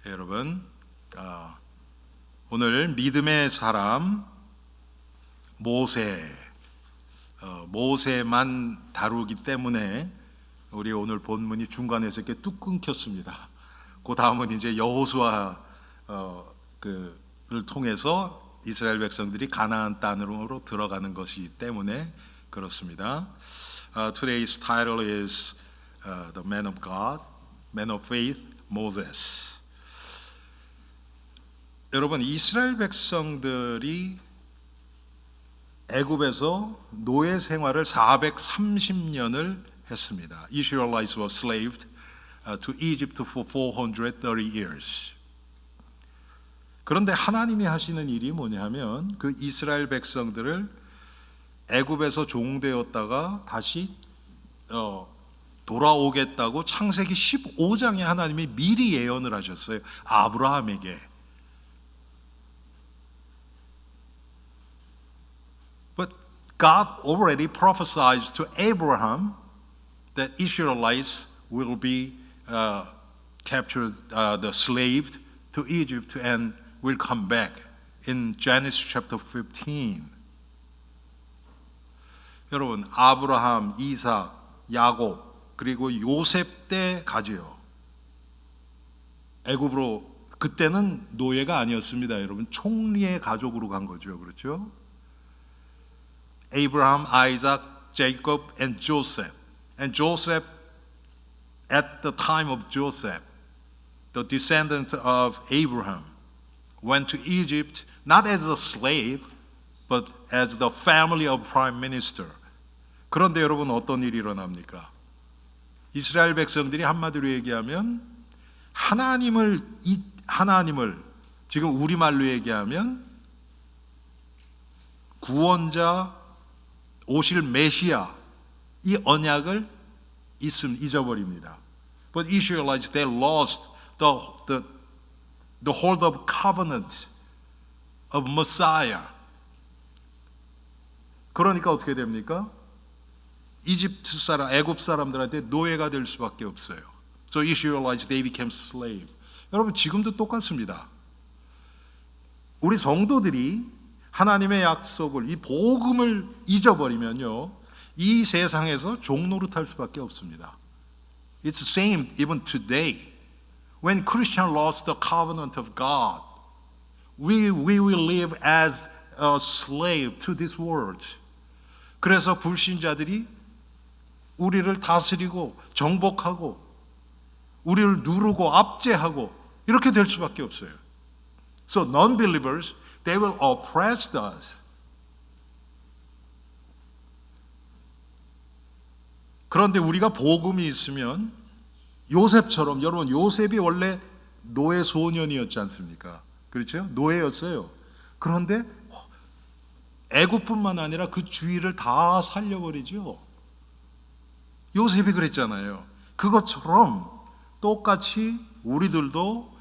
여러분, 오늘 믿음의 사람 모세만 다루기 때문에 우리 오늘 본문이 중간에서 이렇게 뚝 끊겼습니다. 그 다음은 이제 여호수아를 통해서 이스라엘 백성들이 가나안 땅으로 들어가는 것이기 때문에 그렇습니다. Today's title is The Man of God, Man of Faith, Moses. 여러분, 이스라엘 백성들이 애굽에서 노예 생활을 430년을 했습니다. Israelites were enslaved to Egypt for 430 years. 그런데 하나님이 하시는 일이 뭐냐면 그 이스라엘 백성들을 애굽에서 종되었다가 다시 돌아오겠다고 창세기 15장에 하나님이 미리 예언을 하셨어요. 아브라함에게. But God already prophesied to Abraham that Israelites will be captured, the slaved to Egypt and will come back in Genesis chapter 15. 여러분, 아브라함, 이삭, 야곱 그리고 요셉 때 가지요. 애굽으로 그때는 노예가 아니었습니다. 여러분, 총리의 가족으로 간 거죠. 그렇죠? Abraham, Isaac, Jacob, and Joseph. And Joseph, at the time of Joseph, the descendant of Abraham, went to Egypt not as a slave, but as the family of prime minister. 그런데 여러분 어떤 일이 일어납니까? 이스라엘 백성들이 한마디로 얘기하면 하나님을 지금 우리말로 얘기하면 구원자 오실 메시아 이 언약을 잊어버립니다. But Israelites they lost the hold of covenant of Messiah. 그러니까 어떻게 됩니까? 애굽 사람들한테 노예가 될 수밖에 없어요. So Israelites they became slave. 여러분 지금도 똑같습니다. 우리 성도들이 하나님의 약속을 이 복음을 잊어버리면요 이 세상에서 종노릇할 수밖에 없습니다. It's the same even today. When Christians lost the covenant of God, we will live as a slave to this world. 그래서 불신자들이 우리를 다스리고 정복하고 우리를 누르고 압제하고 이렇게 될 수밖에 없어요. So non-believers, they will oppress us. 그런데 우리가 복음이 있으면 요셉처럼 여러분 요셉이 원래 노예 소년이었지 않습니까? 그렇죠? 노예였어요. 그런데 애굽뿐만 아니라 그 주위를 다 살려버리죠. 요셉이 그랬잖아요. 그것처럼 똑같이 우리들도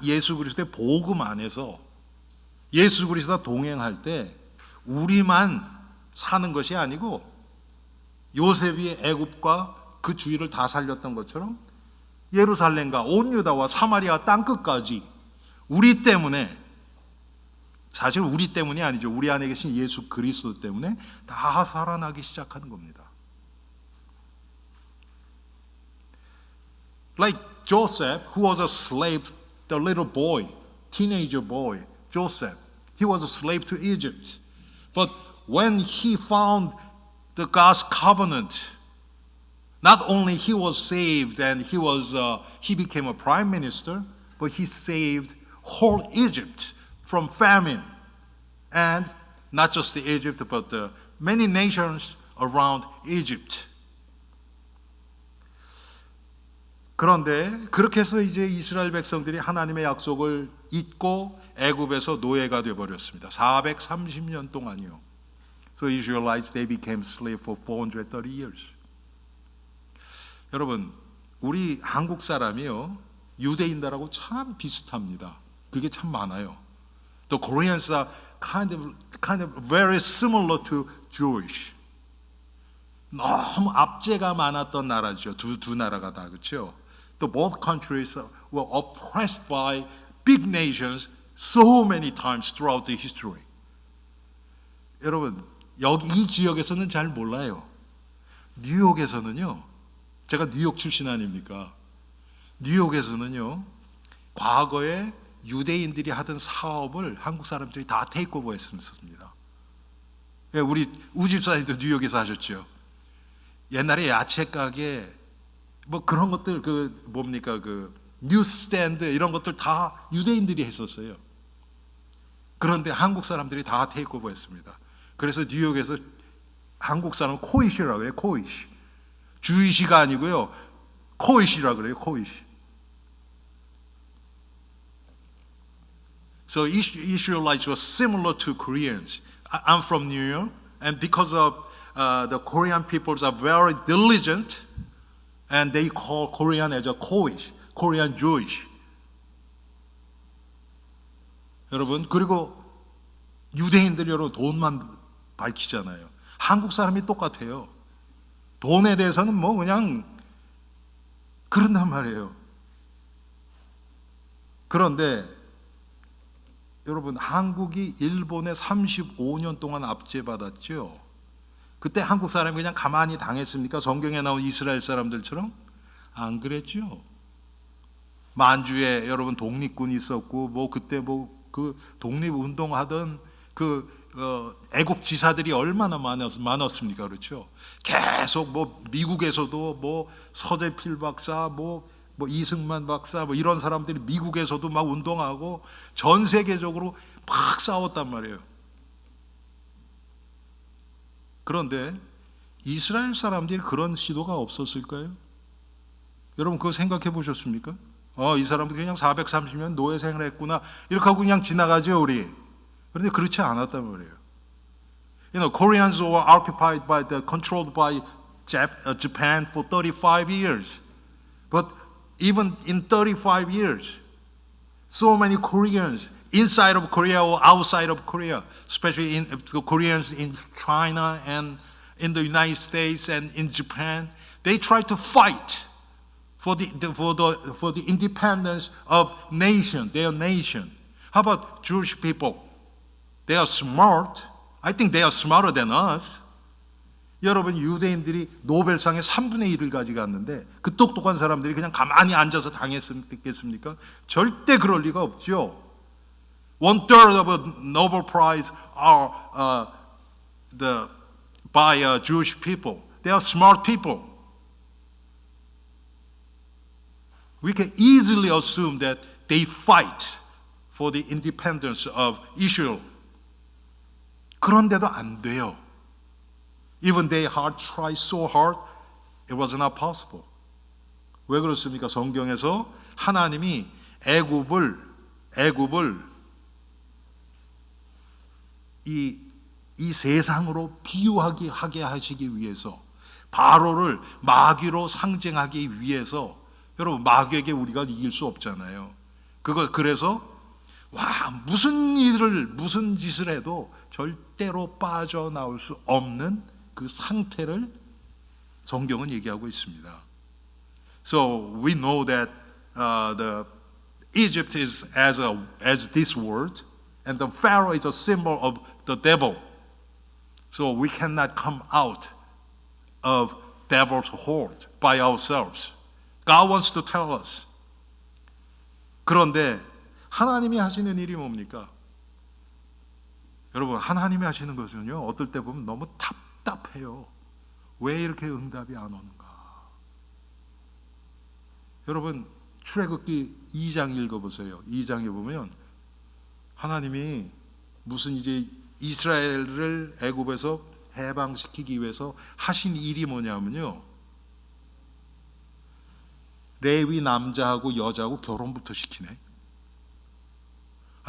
예수 그리스도의 복음 안에서 예수 그리스도와 동행할 때 우리만 사는 것이 아니고 요셉이 애굽과 그 주위를 다 살렸던 것처럼 예루살렘과 온 유다와 사마리아 땅끝까지 우리 때문에 사실 우리 때문이 아니죠. 우리 안에 계신 예수 그리스도 때문에 다 살아나기 시작하는 겁니다. Like Joseph, who was a slave, the little boy, teenager boy, Joseph, he was a slave to Egypt. But when he found the God's covenant, not only he was saved and he became a prime minister, but he saved whole Egypt from famine, and not just the Egypt, but the many nations around Egypt. 그런데 그렇게 해서 이제 이스라엘 백성들이 하나님의 약속을 잊고 애굽에서 노예가 되어 버렸습니다. 430년 동안이요. So Israelites they became slave for 430 years. 여러분, 우리 한국 사람이요 유대인들하고 참 비슷합니다. 그게 참 많아요. The Koreans are kind of very similar to Jewish. 너무 압제가 많았던 나라죠. 두 나라가 다 그렇죠. So both countries were oppressed by big nations so many times throughout the history. 여러분, 여기 이 지역에서는 잘 몰라요. 뉴욕에서는요, 제가 뉴욕 출신 아닙니까? 뉴욕에서는요, 과거에 유대인들이 하던 사업을 한국 사람들이 다 테이크오버 했습니다. 우리 우집사님도 뉴욕에서 하셨죠. 옛날에 야채 가게 뭐 그런 것들 뉴스탠드 이런 것들 다 유대인들이 했었어요. 그런데 한국 사람들이 다 테이크오버 했습니다. 그래서 뉴욕에서 한국 사람은 코이시라고 그래요. 코이시. 주이시가 아니고요. 코이시라고 그래요. 코이시. So Israelites were similar to Koreans. I'm from New York, and because of the Korean peoples are very diligent, and they call Korean as a Koish, Korean Jewish. 여러분, 그리고 유대인들이 여러분 돈만 밝히잖아요. 한국 사람이 똑같아요. 돈에 대해서는 뭐 그냥 그런단 말이에요. 그런데 여러분, 한국이 일본에 35년 동안 압제받았죠. 그때 한국 사람이 그냥 가만히 당했습니까? 성경에 나온 이스라엘 사람들처럼? 안 그랬죠. 만주에 여러분 독립군이 있었고, 뭐 그때 뭐 그 독립운동하던 애국 지사들이 얼마나 많았습니까? 그렇죠. 계속 뭐 미국에서도 뭐 서재필 박사, 뭐 이승만 박사, 뭐 이런 사람들이 미국에서도 막 운동하고 전 세계적으로 막 싸웠단 말이에요. 그런데 이스라엘 사람들이 그런 시도가 없었을까요? 여러분 그거 생각해 보셨습니까? 이 사람들이 그냥 430년 노예 생활을 했구나 이렇게 하고 그냥 지나가죠 우리. 그런데 그렇지 않았단 말이에요. You know, Koreans were occupied controlled by Japan for 35 years. But even in 35 years, so many Koreans inside of Korea or outside of Korea, especially the Koreans in China and in the United States and in Japan, they try to fight for the independence of their nation. How about Jewish people? They are smart. I think they are smarter than us. 여러분, 유대인들이 노벨상의 3분의 1을 가져갔는데 그 똑똑한 사람들이 그냥 가만히 앉아서 당했겠습니까? 절대 그럴 리가 없죠. 1/3 of a Nobel Prize are by Jewish people. They are smart people. We can easily assume that they fight for the independence of Israel. 그런데도 안 돼요. Even they tried so hard, it was not possible. 왜 그렇습니까? 성경에서 하나님이 애굽을 이 세상으로 비유하게 하시기 위해서, 바로를 마귀로 상징하기 위해서, 여러분 마귀에게 우리가 이길 수 없잖아요. 그래서 무슨 짓을 해도 절대로 빠져나올 수 없는 그 상태를 성경은 얘기하고 있습니다. So we know that the Egypt is as this world, and the Pharaoh is a symbol of the devil. So we cannot come out of devil's hold by ourselves. God wants to tell us. 그런데 하나님이 하시는 일이 뭡니까? 여러분, 하나님이 하시는 것은요, 어떨 때 보면 너무 답답해요. 왜 이렇게 응답이 안 오는가? 여러분, 출애굽기 2장 읽어보세요. 2장에 보면 하나님이 무슨 이제 이스라엘을 애굽에서 해방시키기 위해서 하신 일이 뭐냐면요, 레위 남자하고 여자하고 결혼부터 시키네.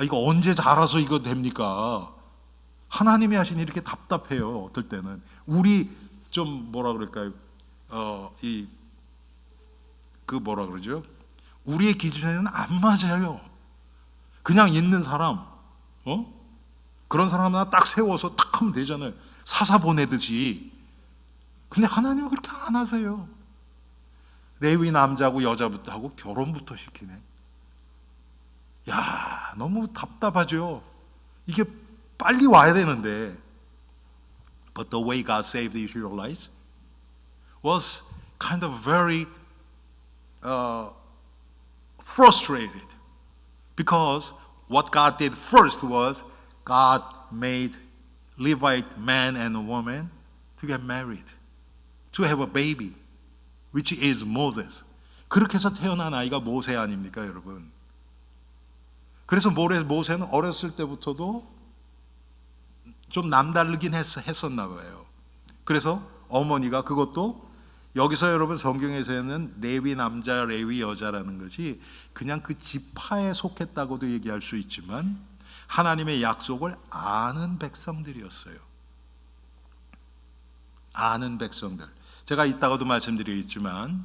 이거 언제 자라서 이거 됩니까? 하나님이 하신 이렇게 답답해요. 어떨 때는 우리 좀 뭐라 그럴까요? 뭐라 그러죠? 우리의 기준에는 안 맞아요. 그냥 있는 사람, 그런 사람 하나 딱 세워서 딱 하면 되잖아요. 사사 보내듯이. 근데 하나님은 그렇게 안 하세요. 레위 남자고 여자부터 하고 결혼부터 시키네. 야, 너무 답답하죠. 이게 빨리 와야 되는데. But the way God saved the Israelites was kind of very frustrated, because what God did first was God made Levite man and woman to get married, to have a baby, which is Moses. 그렇게 해서 태어난 아이가 모세 아닙니까, 여러분? 그래서 모세는 어렸을 때부터도 좀 남다르긴 했었나 봐요. 그래서 어머니가, 그것도 여기서 여러분 성경에서는 레위 남자, 레위 여자라는 것이 그냥 그 지파에 속했다고도 얘기할 수 있지만 하나님의 약속을 아는 백성들이었어요. 아는 백성들. 제가 이따가도 말씀드리겠지만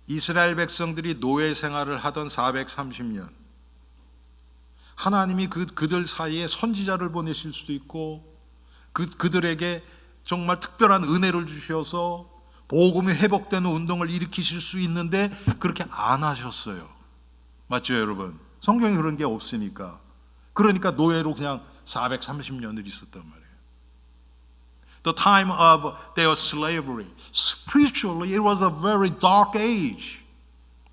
이스라엘 백성들이 노예 생활을 하던 430년, 하나님이 그들 사이에 선지자를 보내실 수도 있고 그들에게 정말 특별한 은혜를 주셔서 복음이 회복되는 운동을 일으키실 수 있는데 그렇게 안 하셨어요. 맞죠, 여러분? 성경에 그런 게 없으니까. 그러니까 노예로 그냥 430년을 있었단 말이에요. The time of their slavery, spiritually it was a very dark age.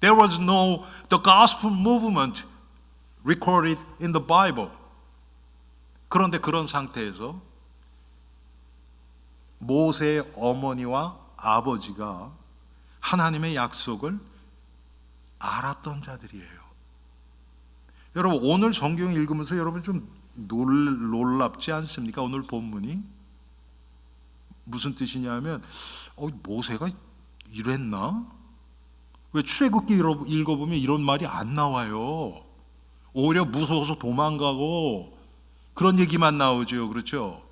There was no the gospel movement recorded in the Bible. 그런데 그런 상태에서 모세의 어머니와 아버지가 하나님의 약속을 알았던 자들이에요. 여러분, 오늘 성경 읽으면서 여러분 좀 놀랍지 않습니까? 오늘 본문이 무슨 뜻이냐면 모세가 이랬나? 왜 출애굽기 읽어보면 이런 말이 안 나와요. 오히려 무서워서 도망가고 그런 얘기만 나오죠. 그렇죠?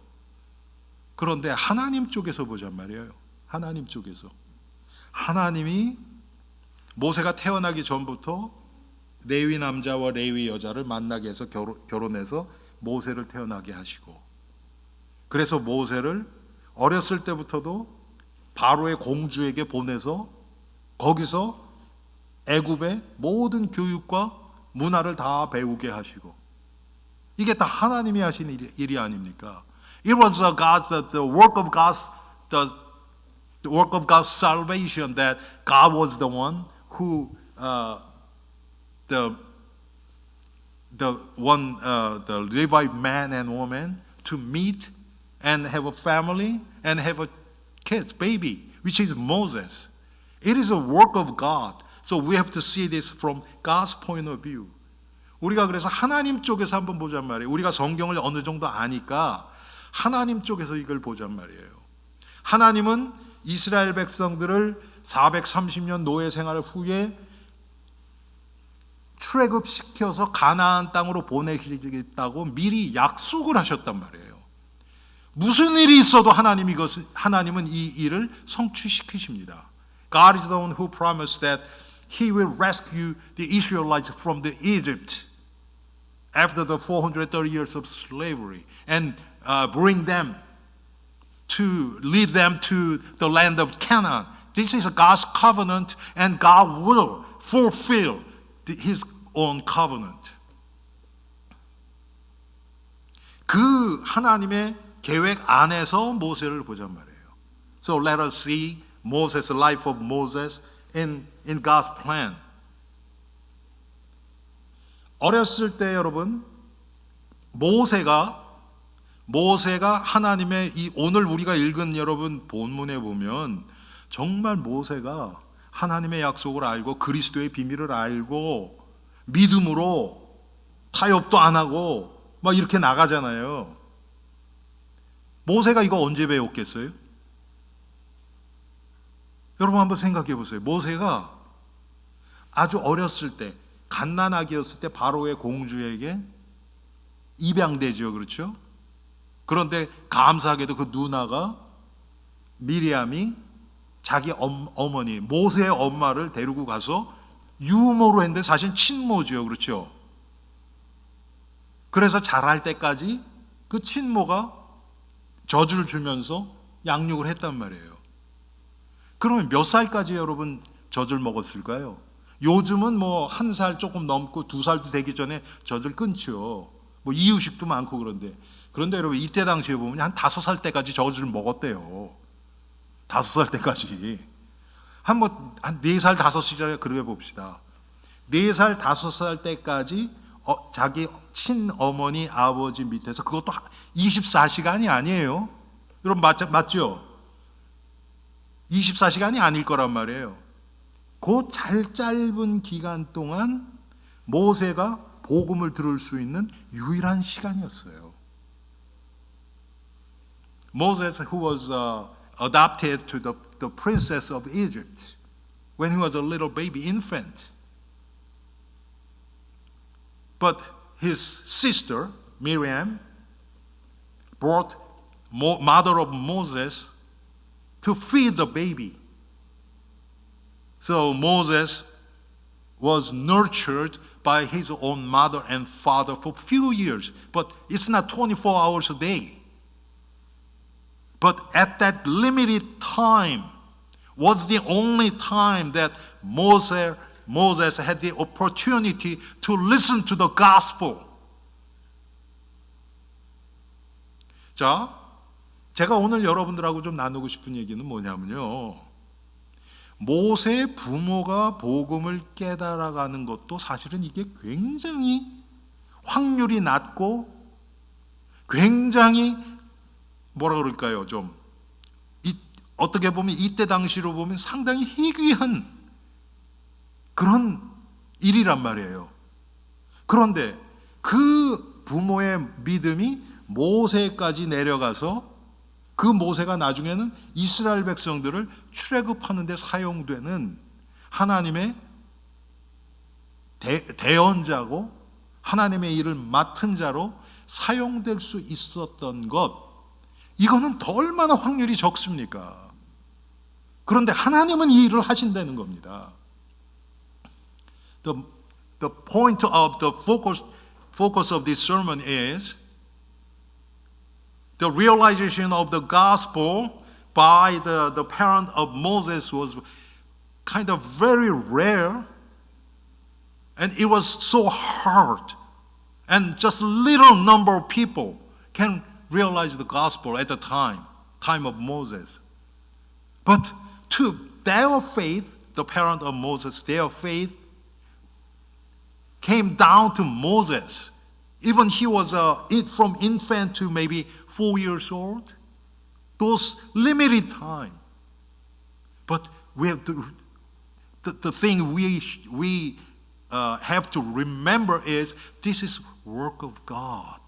그런데 하나님 쪽에서 보잔 말이에요. 하나님 쪽에서. 하나님이 모세가 태어나기 전부터 레위 남자와 레위 여자를 만나게 해서 결혼해서 모세를 태어나게 하시고, 그래서 모세를 어렸을 때부터도 바로의 공주에게 보내서 거기서 애굽의 모든 교육과 문화를 다 배우게 하시고, 이게 다 하나님이 하신 일이 아닙니까? It was the work of God's salvation, that God was the one who the Levite man and woman to meet and have a family and have a kids, baby, which is Moses. It is a work of God. So we have to see this from God's point of view. 우리가 그래서 하나님 쪽에서 한번 보잔 말이에요. 우리가 성경을 어느 정도 아니까 하나님 쪽에서 이걸 보잔 말이에요. 하나님은 이스라엘 백성들을 430년 노예 생활 후에 출애굽시켜서 가나안 땅으로 보내시겠다고 미리 약속을 하셨단 말이에요. 무슨 일이 있어도 하나님은 이 일을 성취시키십니다. God is the one who promised that He will rescue the Israelites from the Egypt after the 430 years of slavery and bring them to lead them to the land of Canaan. This is God's covenant, and God will fulfill His own covenant. 그 하나님의 계획 안에서 모세를 보잔 말이에요. So let us see Moses, the life of Moses in God's plan. 어렸을 때 여러분, 모세가 하나님의 이 오늘 우리가 읽은 여러분 본문에 보면 정말 모세가 하나님의 약속을 알고 그리스도의 비밀을 알고 믿음으로 타협도 안 하고 막 이렇게 나가잖아요. 모세가 이거 언제 배웠겠어요? 여러분 한번 생각해 보세요. 모세가 아주 어렸을 때, 갓난아기였을 때 바로의 공주에게 입양되죠. 그렇죠? 그런데 감사하게도 그 누나가 미리암이 자기 어머니 모세의 엄마를 데리고 가서 유모로 했는데 사실 친모죠. 그렇죠? 그래서 자랄 때까지 그 친모가 젖을 주면서 양육을 했단 말이에요. 그러면 몇 살까지 여러분 젖을 먹었을까요? 요즘은 뭐 1살 조금 넘고 2살도 되기 전에 젖을 끊죠. 뭐 이유식도 많고 그런데 여러분 이때 당시에 보면 한 5살 때까지 젖을 먹었대요. 5살 때까지. 한 4살 5살이라 그래 봅시다. 4살 5살 때까지 자기 친어머니 아버지 밑에서, 그것도 24시간이 아니에요. 여러분 맞죠? 24시간이 아닐 거란 말이에요. 그 짧은 기간 동안 모세가 복음을 들을 수 있는 유일한 시간이었어요. Moses, who was adopted to the princess of Egypt when he was a little baby infant. But his sister, Miriam, brought mother of Moses to feed the baby. So Moses was nurtured by his own mother and father for a few years. But it's not 24 hours a day. But at that limited time was the only time that Moses had the opportunity to listen to the gospel. 자, 제가 오늘 여러분들하고 좀 나누고 싶은 얘기는 뭐냐면요. 모세 부모가 복음을 깨달아가는 것도 사실은 이게 굉장히 확률이 낮고 굉장히 뭐라 그럴까요? 어떻게 보면 이때 당시로 보면 상당히 희귀한 그런 일이란 말이에요. 그런데 그 부모의 믿음이 모세까지 내려가서 그 모세가 나중에는 이스라엘 백성들을 출애굽하는 데 사용되는 하나님의 대언자고 하나님의 일을 맡은 자로 사용될 수 있었던 것, 이거는 더 얼마나 확률이 적습니까? 그런데 하나님은 이 일을 하신다는 겁니다. The point of the focus of this sermon is the realization of the gospel by the parent of Moses was kind of very rare, and it was so hard, and just little number of people can realize the gospel at the time of Moses. But to their faith, the parent of Moses, their faith came down to Moses. Even he was from infant to maybe 4 years old. Those limited time. But we have to, the thing we have to remember is this is work of God.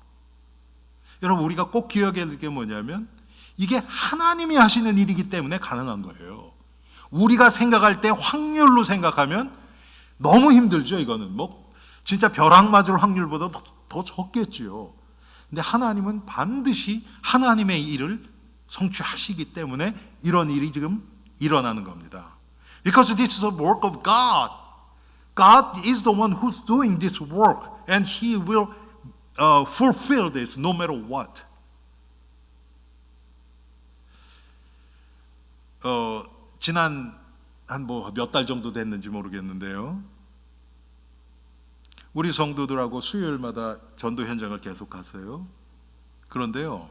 여러분 우리가 꼭 기억해야 될 게 뭐냐면 이게 하나님이 하시는 일이기 때문에 가능한 거예요. 우리가 생각할 때 확률로 생각하면 너무 힘들죠. 이거는 뭐 진짜 벼락 맞을 확률보다 더 적겠지요. 근데 하나님은 반드시 하나님의 일을 성취하시기 때문에 이런 일이 지금 일어나는 겁니다. Because this is the work of God. God is the one who's doing this work, and He will fulfill this no matter what. 지난 한 몇 달 정도 됐는지 모르겠는데요. 우리 성도들하고 수요일마다 전도 현장을 계속 갔어요. 그런데요,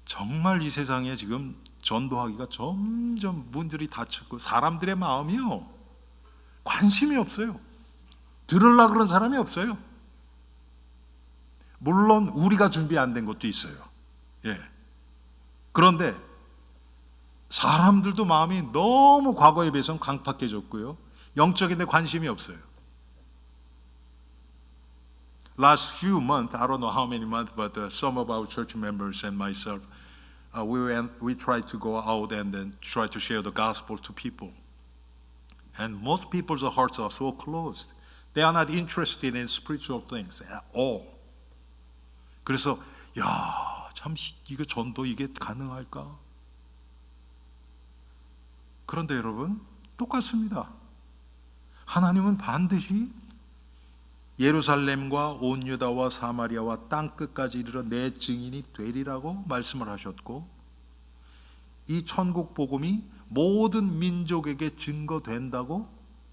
정말 이 세상에 지금 전도하기가 점점 문들이 닫히고 사람들의 마음이요, 관심이 없어요. 들으려고 그런 사람이 없어요. 물론 우리가 준비 안 된 것도 있어요. 예. 그런데 사람들도 마음이 너무 과거에 비해서는 강팍해졌고요. 영적인 데 관심이 없어요. Last few months, I don't know how many months, but some of our church members and myself, we tried to go out and then try to share the gospel to people. And most people's hearts are so closed. They are not interested in spiritual things at all. 그래서 참 이거 전도 이게 가능할까? 그런데 여러분 똑같습니다. 하나님은 반드시 예루살렘과 온 유다와 사마리아와 땅 끝까지 이르러 내 증인이 되리라고 말씀을 하셨고, 이 천국 복음이 모든 민족에게 증거된다고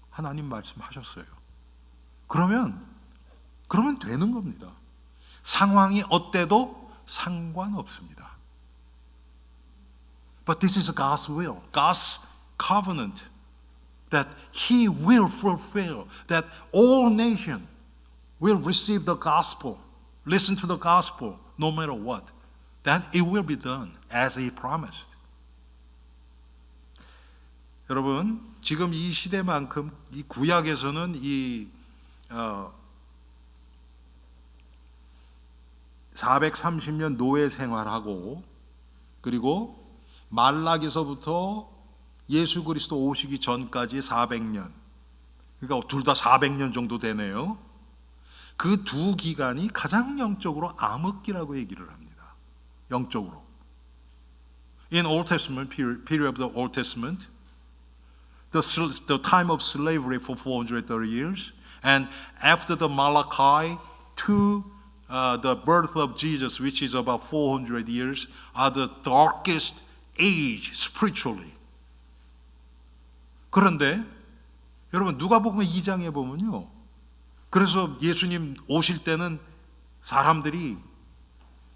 하나님 말씀하셨어요. 그러면 되는 겁니다. 상황이 어때도 상관없습니다. But this is God's will, God's covenant that He will fulfill, that all nations will receive the gospel, listen to the gospel, no matter what. Then it will be done as He promised. 여러분, 지금 이 시대만큼 이 구약에서는 이 430년 노예 생활하고 그리고 말라기서부터 예수 그리스도 오시기 전까지 400년, 그러니까 둘 다 400년 정도 되네요. 그 두 기간이 가장 영적으로 암흑기라고 얘기를 합니다. 영적으로. In Old Testament, period of the Old Testament, the time of slavery for 430 years, and after the Malachi to the birth of Jesus, which is about 400 years, are the darkest age spiritually. 그런데 여러분 누가복음 2장에 보면요, 그래서 예수님 오실 때는 사람들이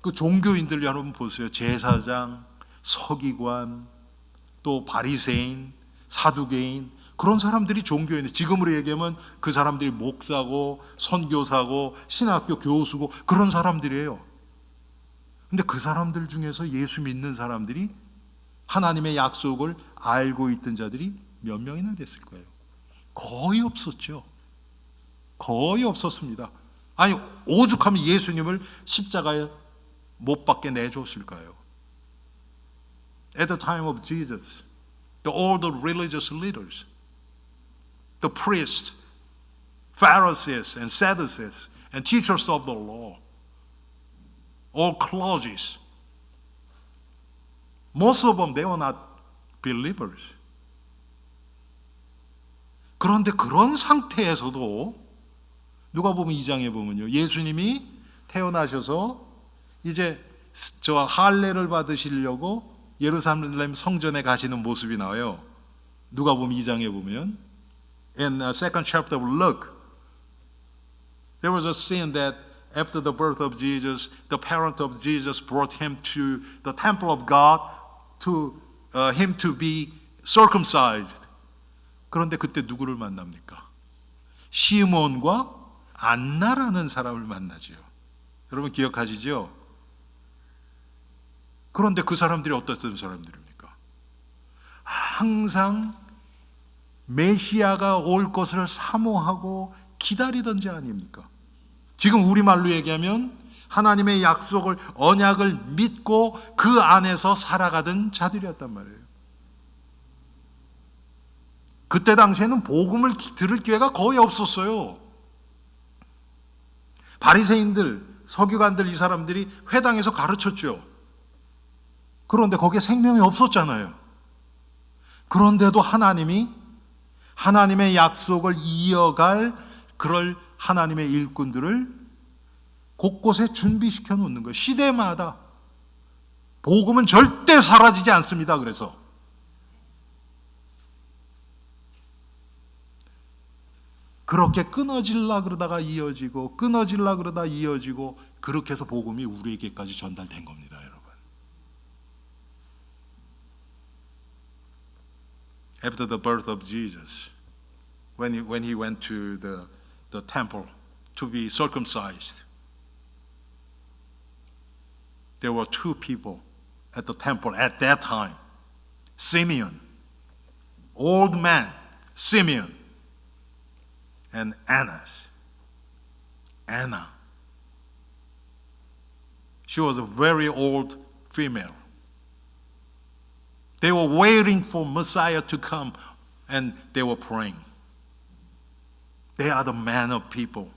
그 종교인들 여러분 보세요. 제사장, 서기관, 또 바리새인, 사두개인, 그런 사람들이 종교인들, 지금으로 얘기하면 그 사람들이 목사고 선교사고 신학교 교수고 그런 사람들이에요. 근데 그 사람들 중에서 예수 믿는 사람들이 하나님의 약속을 알고 있던 자들이 몇 명이나 됐을 거예요? 거의 없었죠. 거의 없었습니다. 아니, 오죽하면 예수님을 십자가에 못 박게 내줬을까요? At the time of Jesus, all the religious leaders, the priests, Pharisees and Sadducees and teachers of the law, all clergies, most of them, they were not believers. 그런데 그런 상태에서도 누가복음 2장에 보면요, 예수님이 태어나셔서 이제 저 할례를 받으시려고 예루살렘 성전에 가시는 모습이 나와요. 누가복음 2장에 보면 in second chapter of Luke, there was a scene that after the birth of Jesus, the parent of Jesus brought him to the temple of God to him to be circumcised. 그런데 그때 누구를 만납니까? 시몬과 안나라는 사람을 만나죠. 여러분 기억하시죠? 그런데 그 사람들이 어떤 사람들입니까? 항상 메시아가 올 것을 사모하고 기다리던 자 아닙니까? 지금 우리말로 얘기하면 하나님의 약속을, 언약을 믿고 그 안에서 살아가던 자들이었단 말이에요. 그때 당시에는 복음을 들을 기회가 거의 없었어요. 바리새인들, 서기관들, 이 사람들이 회당에서 가르쳤죠. 그런데 거기에 생명이 없었잖아요. 그런데도 하나님이 하나님의 약속을 이어갈 그럴 하나님의 일꾼들을 곳곳에 준비시켜 놓는 거예요. 시대마다. 복음은 절대 사라지지 않습니다. 그래서 그렇게 끊어질라 그러다가 이어지고 끊어질라 그러다 이어지고 그렇게 해서 복음이 우리에게까지 전달된 겁니다, 여러분. After the birth of Jesus, when he went to the temple to be circumcised, there were two people at the temple at that time. Simeon, old man, Simeon, and Annas. Anna. She was a very old female. They were waiting for Messiah to come and they were praying. They are the men of people,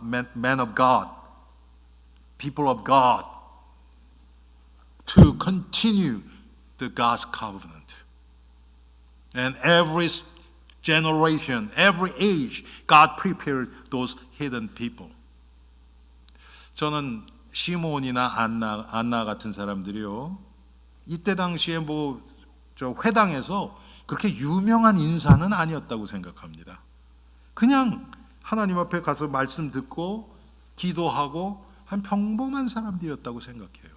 men of God, people of God, to continue the God's covenant. And every generation, every age, God prepared those hidden people. 저는 시몬이나 안나 같은 사람들이요, 이때 당시에 뭐 저 회당에서 그렇게 유명한 인사는 아니었다고 생각합니다. 그냥 하나님 앞에 가서 말씀 듣고 기도하고 한 평범한 사람들이었다고 생각해요.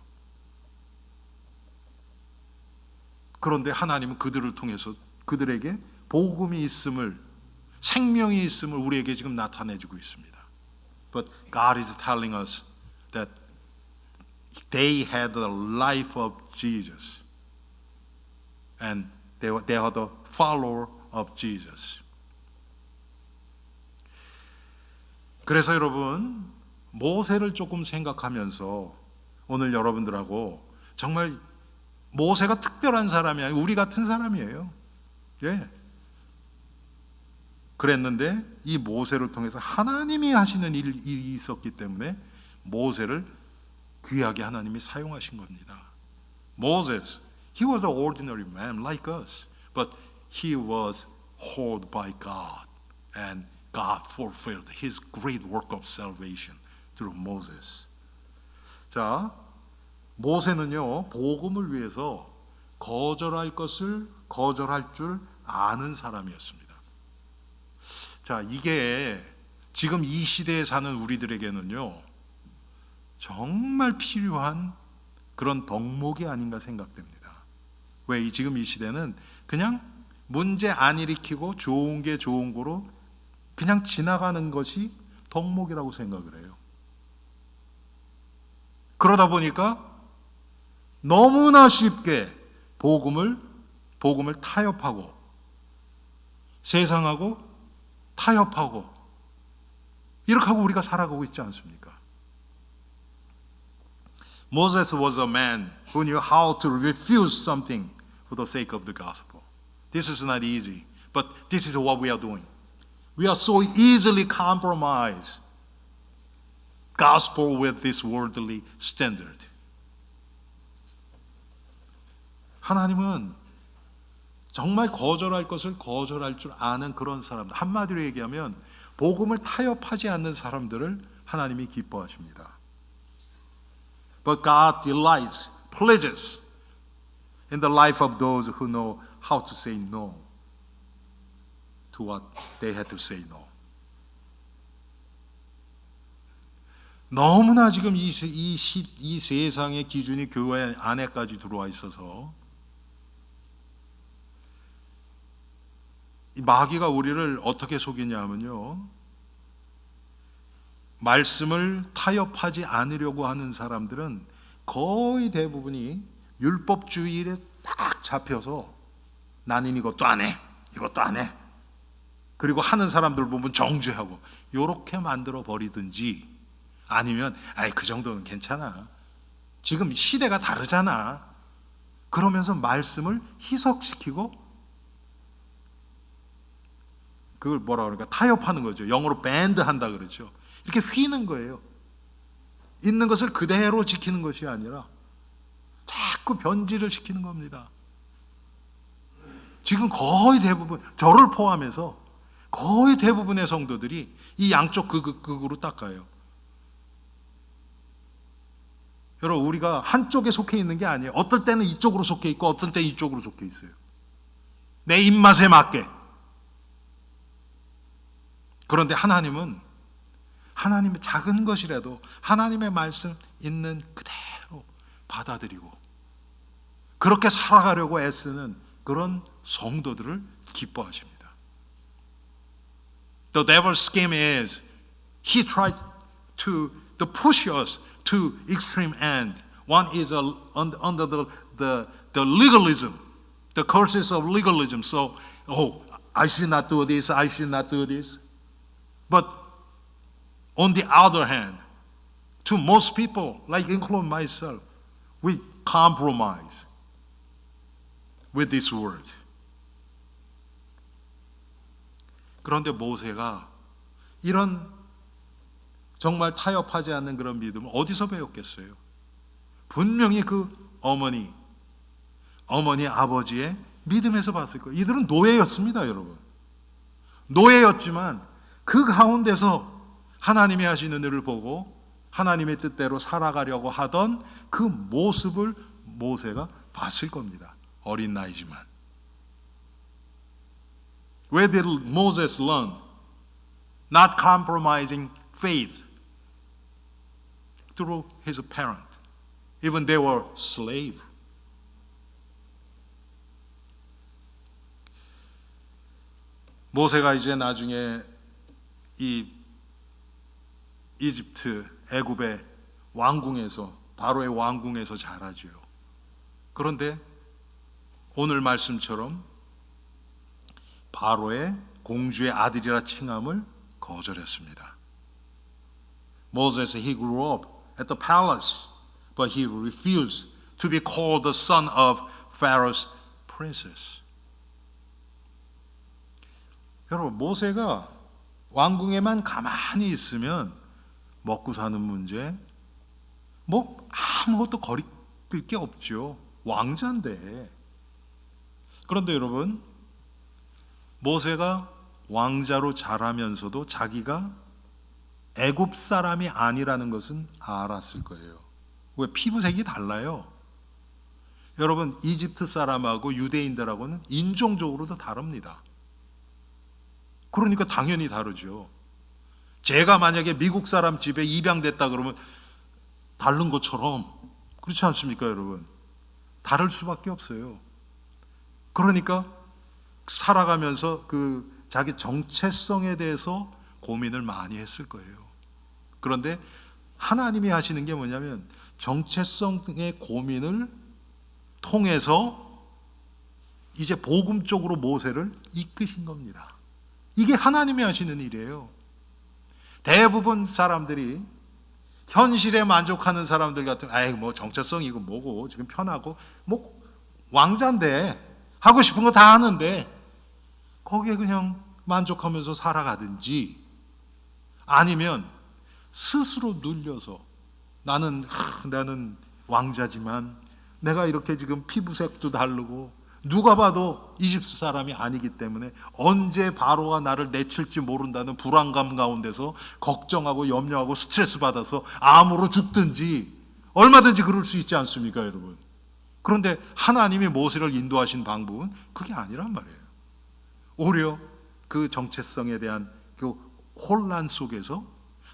그런데 하나님은 그들을 통해서 그들에게 복음이 있음을, 생명이 있음을 우리에게 지금 나타내주고 있습니다. But God is telling us that they had the life of Jesus and they are the follower of Jesus. 그래서 여러분, 모세를 조금 생각하면서 오늘 여러분들하고 정말 모세가 특별한 사람이 아니고 우리 같은 사람이에요. 예. 그랬는데 이 모세를 통해서 하나님이 하시는 일이 있었기 때문에 모세를 귀하게 하나님이 사용하신 겁니다. Moses, he was an ordinary man like us, but he was called by God, and God fulfilled His great work of salvation through Moses. 자, 모세는요, 복음을 위해서 거절할 것을 거절할 줄 아는 사람이었습니다. 자, 이게 지금 이 시대에 사는 우리들에게는요, 정말 필요한 그런 덕목이 아닌가 생각됩니다. 왜 지금 이 시대는 그냥 문제 안 일으키고 좋은 게 좋은 거로 그냥 지나가는 것이 덕목이라고 생각을 해요. 그러다 보니까 너무나 쉽게 복음을 타협하고 세상하고 타협하고 이렇게 하고 우리가 살아가고 있지 않습니까? Moses was a man who knew how to refuse something for the sake of the gospel. This is not easy, but this is what we are doing. We are so easily compromise gospel with this worldly standard. 하나님은 정말 거절할 것을 거절할 줄 아는 그런 사람들, 한마디로 얘기하면 복음을 타협하지 않는 사람들을 하나님이 기뻐하십니다. But God delights, pleases in the life of those who know how to say no to what they had to say no. 너무나 지금 이 세상의 기준이 교회 안에까지 들어와 있어서 이 마귀가 우리를 어떻게 속이냐면요, 말씀을 타협하지 않으려고 하는 사람들은 거의 대부분이 율법주의에 딱 잡혀서 나는 이것도 안 해, 이것도 안 해, 그리고 하는 사람들 보면 정죄하고 이렇게 만들어 버리든지, 아니면 아이 그 정도는 괜찮아, 지금 시대가 다르잖아, 그러면서 말씀을 희석시키고 그걸 뭐라 그러니까 타협하는 거죠. 영어로 밴드 한다 그러죠. 이렇게 휘는 거예요. 있는 것을 그대로 지키는 것이 아니라 자꾸 변질을 시키는 겁니다. 지금 거의 대부분, 저를 포함해서 거의 대부분의 성도들이 이 양쪽 극으로 닦아요. 여러분, 우리가 한쪽에 속해 있는 게 아니에요. 어떨 때는 이쪽으로 속해 있고 어떨 때는 이쪽으로 속해 있어요. 내 입맛에 맞게. 그런데 하나님은 하나님의 작은 것이라도 하나님의 말씀 있는 그대로 받아들이고 그렇게 살아가려고 애쓰는 그런 성도들을 기뻐하십니다. The devil's scheme is he tried to push us to extreme end. One is under the legalism, the curses of legalism. So, I should not do this, I should not do this. But on the other hand, to most people, like including myself, we compromise with this word. 그런데 모세가 이런 정말 타협하지 않는 그런 믿음을 어디서 배웠겠어요? 분명히 그 어머니 아버지의 믿음에서 봤을 거예요. 이들은 노예였습니다, 여러분. 노예였지만 그 가운데서 하나님이 하시는 일을 보고 하나님의 뜻대로 살아가려고 하던 그 모습을 모세가 봤을 겁니다. 어린 나이지만. Where did Moses learn? Not compromising faith through his parent. Even they were slave. 모세가 이제 나중에 이 이집트 애굽의 왕궁에서 바로의 왕궁에서 자라죠. 그런데 오늘 말씀처럼 바로의 공주의 아들이라 칭함을 거절했습니다. Moses, he grew up at the palace, but he refused to be called the son of Pharaoh's princess. 여러분, 모세가 왕궁에만 가만히 있으면 먹고 사는 문제, 뭐 아무것도 거리낄 게 없죠. 왕자인데. 그런데 여러분, 모세가 왕자로 자라면서도 자기가 애굽 사람이 아니라는 것은 알았을 거예요. 왜? 피부색이 달라요. 여러분, 이집트 사람하고 유대인들하고는 인종적으로도 다릅니다. 그러니까 당연히 다르죠. 제가 만약에 미국 사람 집에 입양됐다 그러면 다른 것처럼, 그렇지 않습니까, 여러분? 다를 수밖에 없어요. 그러니까 살아가면서 그 자기 정체성에 대해서 고민을 많이 했을 거예요. 그런데 하나님이 하시는 게 뭐냐면 정체성의 고민을 통해서 이제 복음 쪽으로 모세를 이끄신 겁니다. 이게 하나님이 하시는 일이에요. 대부분 사람들이 현실에 만족하는 사람들 같은, 아이 뭐 정체성이고 뭐고 지금 편하고 뭐 왕자인데 하고 싶은 거 다 하는데 거기에 그냥 만족하면서 살아가든지, 아니면 스스로 눌려서 나는 왕자지만 내가 이렇게 지금 피부색도 다르고 누가 봐도 이집트 사람이 아니기 때문에 언제 바로가 나를 내칠지 모른다는 불안감 가운데서 걱정하고 염려하고 스트레스 받아서 암으로 죽든지 얼마든지 그럴 수 있지 않습니까, 여러분? 그런데 하나님이 모세를 인도하신 방법은 그게 아니란 말이에요. 오히려 그 정체성에 대한 그 혼란 속에서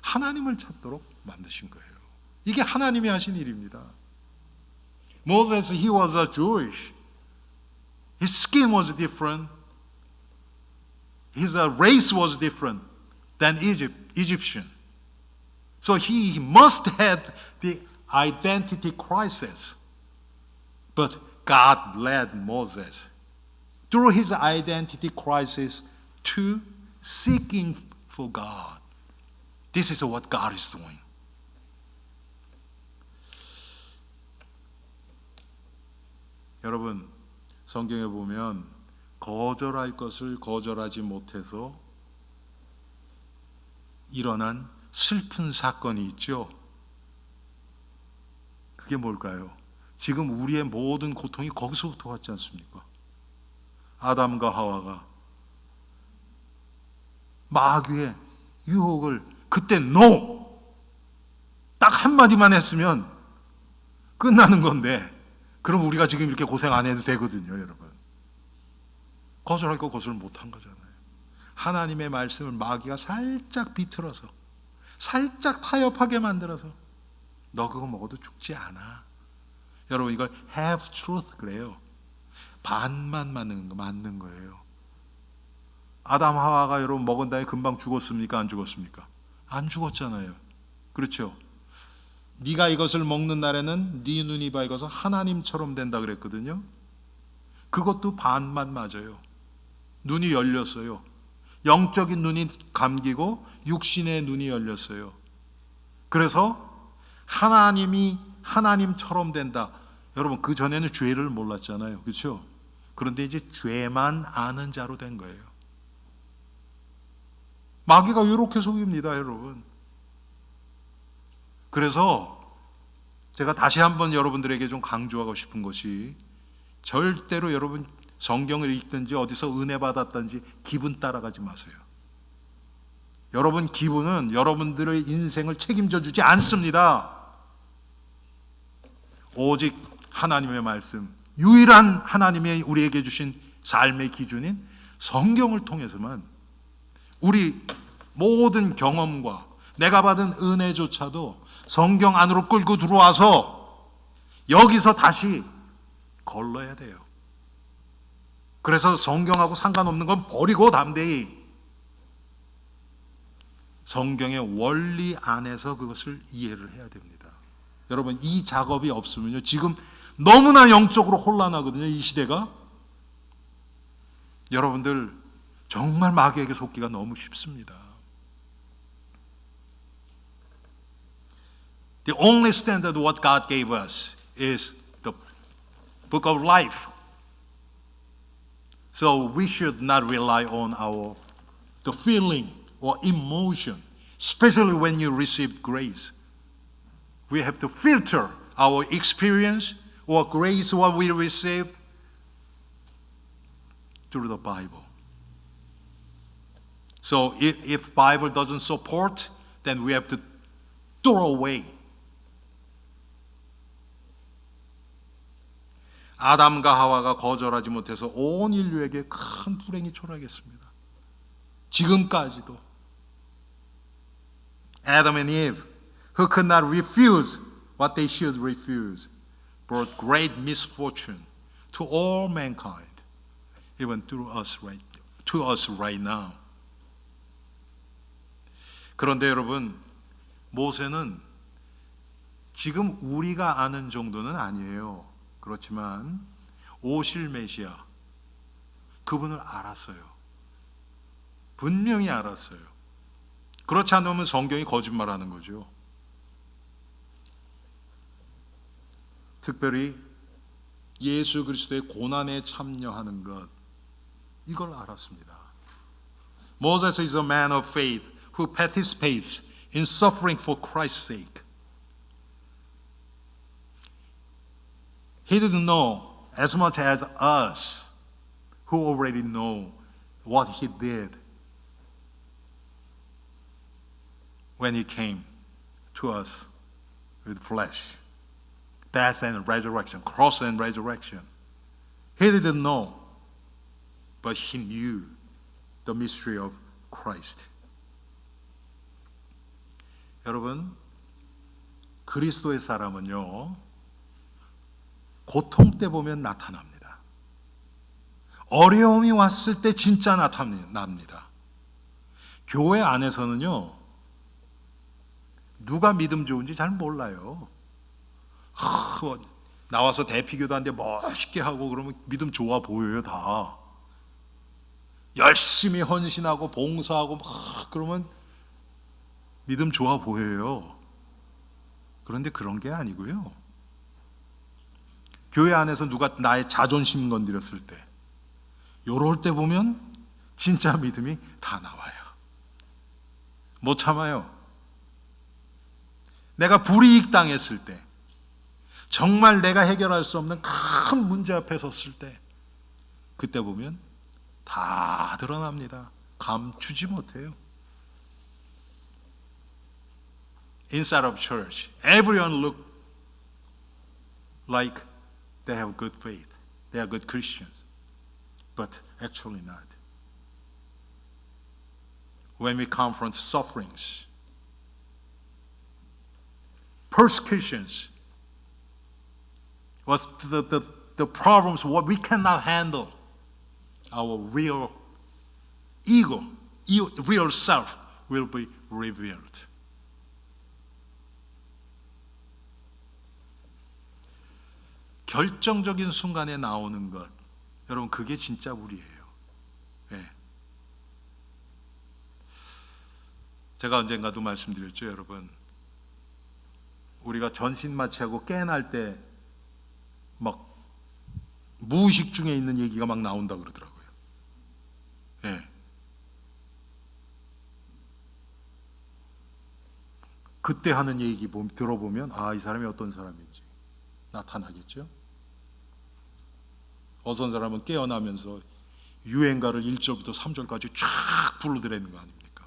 하나님을 찾도록 만드신 거예요. 이게 하나님이 하신 일입니다. Moses, he was a Jewish. His skin was different. His race was different than Egyptian. So he must have the identity crisis. But God led Moses through his identity crisis to seeking for God. This is what God is doing. 여러분, 성경에 보면 거절할 것을 거절하지 못해서 일어난 슬픈 사건이 있죠. 그게 뭘까요? 지금 우리의 모든 고통이 거기서부터 왔지 않습니까? 아담과 하와가 마귀의 유혹을 그때 NO! 딱 한마디만 했으면 끝나는 건데, 그럼 우리가 지금 이렇게 고생 안 해도 되거든요, 여러분. 거절할 거 거절 못한 거잖아요. 하나님의 말씀을 마귀가 살짝 비틀어서, 살짝 타협하게 만들어서 너 그거 먹어도 죽지 않아. 여러분, 이걸 half truth 그래요. 반만 맞는 거예요. 아담 하와가 여러분 먹은 다음에 금방 죽었습니까? 안 죽었습니까? 안 죽었잖아요. 그렇죠? 네가 이것을 먹는 날에는 네 눈이 밝아서 하나님처럼 된다 그랬거든요. 그것도 반만 맞아요. 눈이 열렸어요. 영적인 눈이 감기고 육신의 눈이 열렸어요. 그래서 하나님이 하나님처럼 된다. 여러분, 그 전에는 죄를 몰랐잖아요. 그렇죠? 그런데 이제 죄만 아는 자로 된 거예요. 마귀가 이렇게 속입니다, 여러분. 그래서 제가 다시 한번 여러분들에게 좀 강조하고 싶은 것이, 절대로 여러분 성경을 읽든지 어디서 은혜 받았든지 기분 따라가지 마세요. 여러분 기분은 여러분들의 인생을 책임져 주지 않습니다. 오직 하나님의 말씀, 유일한 하나님의 우리에게 주신 삶의 기준인 성경을 통해서만 우리 모든 경험과 내가 받은 은혜조차도 성경 안으로 끌고 들어와서 여기서 다시 걸러야 돼요. 그래서 성경하고 상관없는 건 버리고 담대히 성경의 원리 안에서 그것을 이해를 해야 됩니다. 여러분, 이 작업이 없으면요, 지금 너무나 영적으로 혼란하거든요, 이 시대가. 여러분들 정말 마귀에게 속기가 너무 쉽습니다. The only standard what God gave us is the book of life. So we should not rely on the feeling or emotion, especially when you receive grace. We have to filter our experience or grace what we received through the Bible. So if Bible doesn't support, then we have to throw away. 아담과 하와가 거절하지 못해서 온 인류에게 큰 불행이 초래하겠습니다. 지금까지도 Adam and Eve, who could not refuse what they should refuse, brought great misfortune to all mankind, even to us right now. 그런데 여러분, 모세는 지금 우리가 아는 정도는 아니에요. 그렇지만 오실 메시아, 그분을 알았어요. 분명히 알았어요. 그렇지 않으면 성경이 거짓말하는 거죠. 특별히 예수 그리스도의 고난에 참여하는 것, 이걸 알았습니다. Moses is a man of faith who participates in suffering for Christ's sake. He didn't know as much as us who already know what he did when he came to us with flesh, death and resurrection, cross and resurrection. He didn't know, but he knew the mystery of Christ. 여러분, 그리스도의 사람은요, 고통 때 보면 나타납니다. 어려움이 왔을 때 진짜 나타납니다. 교회 안에서는요, 누가 믿음 좋은지 잘 몰라요. 나와서 대피기도 하는데 멋있게 하고 그러면 믿음 좋아 보여요, 다. 열심히 헌신하고 봉사하고 막 그러면 믿음 좋아 보여요. 그런데 그런 게 아니고요. 교회 안에서 누가 나의 자존심 건드렸을 때, 요럴 때 보면 진짜 믿음이 다 나와요. 못 참아요. 내가 불이익 당했을 때, 정말 내가 해결할 수 없는 큰 문제 앞에 섰을 때, 그때 보면 다 드러납니다. 감추지 못해요. Inside of church, everyone look like they have good faith. They are good Christians. But actually not. When we confront sufferings, persecutions, what the problems, what we cannot handle, our real ego, real self will be revealed. 결정적인 순간에 나오는 것, 여러분, 그게 진짜 우리예요. 네. 제가 언젠가도 말씀드렸죠, 여러분. 우리가 전신마취하고 깨어날 때 막 무의식 중에 있는 얘기가 막 나온다 그러더라고요. 네. 그때 하는 얘기 들어보면 이 사람이 어떤 사람인지 나타나겠죠. 어떤 사람은 깨어나면서 유행가를 1절부터 3절까지 쫙 불러드리는 거 아닙니까?